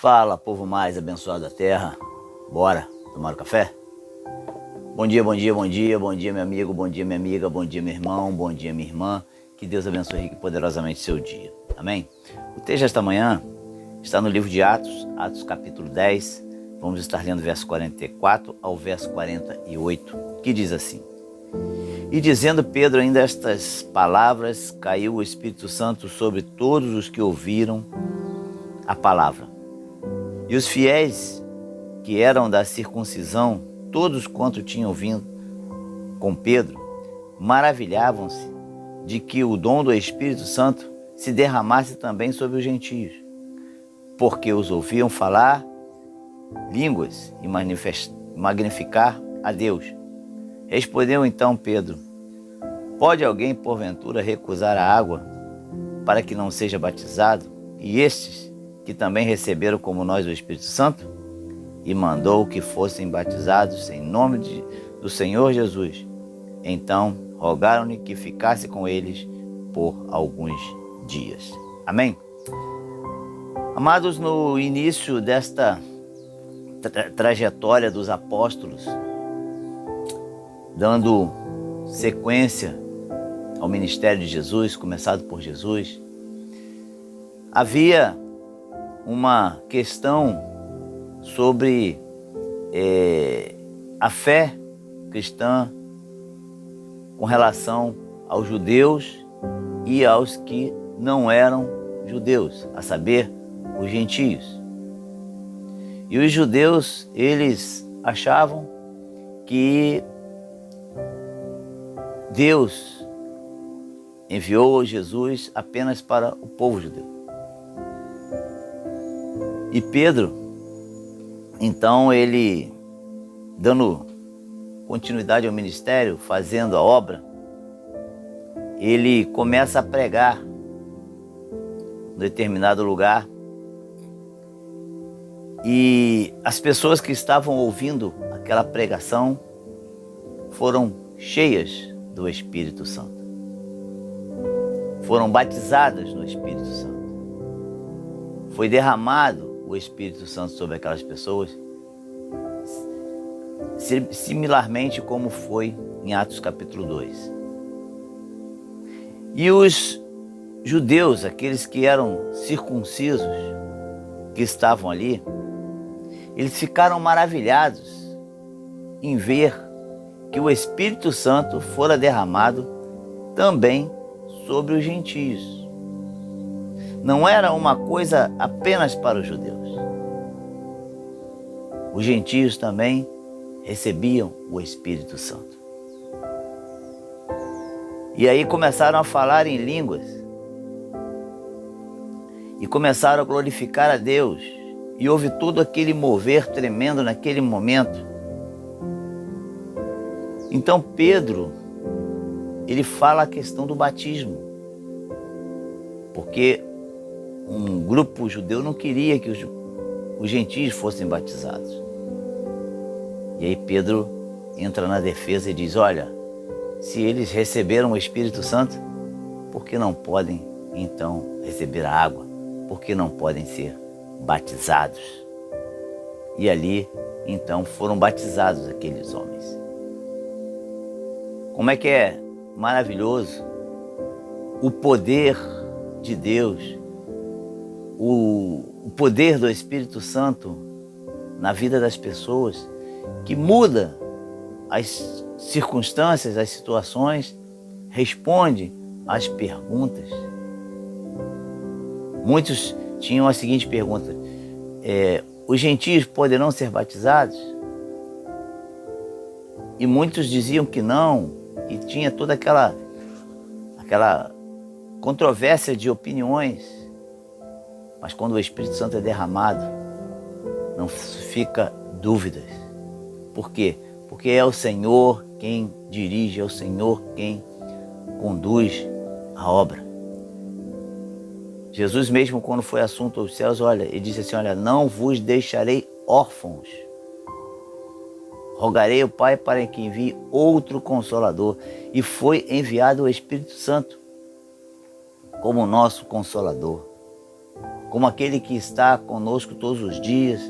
Fala, povo mais abençoado da terra. Bora tomar um café? Bom dia, bom dia, bom dia, bom dia, meu amigo, bom dia, minha amiga, bom dia, meu irmão, bom dia, minha irmã. Que Deus abençoe rico e poderosamente seu dia. Amém? O texto desta manhã está no livro de Atos, Atos capítulo 10. Vamos estar lendo verso 44 ao verso 48, que diz assim: E dizendo Pedro ainda estas palavras, caiu o Espírito Santo sobre todos os que ouviram a palavra. E os fiéis que eram da circuncisão, todos quanto tinham vindo com Pedro, maravilhavam-se de que o dom do Espírito Santo se derramasse também sobre os gentios, porque os ouviam falar línguas e magnificar a Deus. Respondeu então Pedro: Pode alguém porventura recusar a água para que não seja batizado, e estes que também receberam como nós o Espírito Santo? E mandou que fossem batizados em nome do Senhor Jesus. Então rogaram-lhe que ficasse com eles por alguns dias. Amém? Amados, no início desta trajetória dos apóstolos, dando sequência ao ministério de Jesus, começado por Jesus, havia uma questão sobre a fé cristã com relação aos judeus e aos que não eram judeus, a saber, os gentios. E os judeus, eles achavam que Deus enviou Jesus apenas para o povo judeu. E Pedro, então, ele, dando continuidade ao ministério, fazendo a obra, ele começa a pregar em determinado lugar. E as pessoas que estavam ouvindo aquela pregação foram cheias do Espírito Santo. Foram batizadas no Espírito Santo. Foi derramado o Espírito Santo sobre aquelas pessoas, similarmente como foi em Atos capítulo 2. E os judeus, aqueles que eram circuncisos, que estavam ali, eles ficaram maravilhados em ver que o Espírito Santo fora derramado também sobre os gentios. Não era uma coisa apenas para os judeus. Os gentios também recebiam o Espírito Santo. E aí começaram a falar em línguas. E começaram a glorificar a Deus. E houve todo aquele mover tremendo naquele momento. Então Pedro, ele fala a questão do batismo. Porque um grupo judeu não queria que os gentios fossem batizados. E aí Pedro entra na defesa e diz: olha, se eles receberam o Espírito Santo, por que não podem então receber a água? Por que não podem ser batizados? E ali então foram batizados aqueles homens. Como é que é maravilhoso o poder de Deus, o poder do Espírito Santo na vida das pessoas, que muda as circunstâncias, as situações, responde às perguntas. Muitos tinham a seguinte pergunta: os gentios poderão ser batizados? E muitos diziam que não, e tinha toda aquela controvérsia de opiniões. Mas quando o Espírito Santo é derramado, não fica dúvidas. Por quê? Porque é o Senhor quem dirige, é o Senhor quem conduz a obra. Jesus mesmo, quando foi assunto aos céus, ele disse assim: olha, não vos deixarei órfãos. Rogarei ao Pai para que envie outro Consolador. E foi enviado o Espírito Santo como nosso Consolador, como aquele que está conosco todos os dias,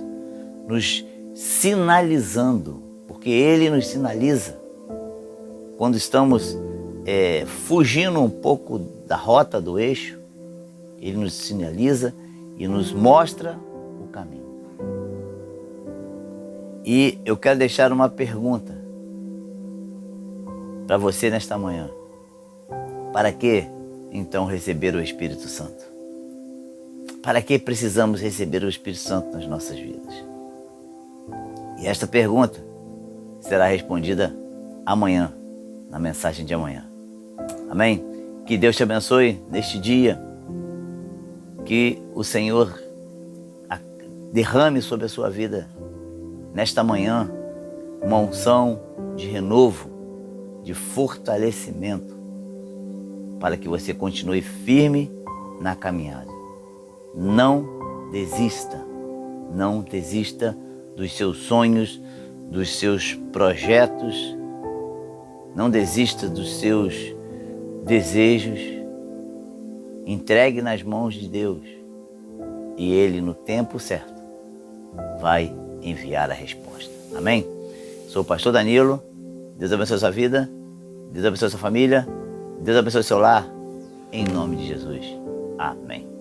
nos sinalizando, porque Ele nos sinaliza quando estamos fugindo um pouco da rota do eixo. Ele nos sinaliza e nos mostra o caminho. E eu quero deixar uma pergunta para você nesta manhã. Para que então receber o Espírito Santo? Para que precisamos receber o Espírito Santo nas nossas vidas? E esta pergunta será respondida amanhã, na mensagem de amanhã. Amém? Que Deus te abençoe neste dia. Que o Senhor derrame sobre a sua vida nesta manhã uma unção de renovo, de fortalecimento, para que você continue firme na caminhada. Não desista dos seus sonhos, dos seus projetos, não desista dos seus desejos. Entregue nas mãos de Deus e Ele, no tempo certo, vai enviar a resposta. Amém? Sou o pastor Danilo. Deus abençoe a sua vida, Deus abençoe a sua família, Deus abençoe o seu lar, em nome de Jesus. Amém.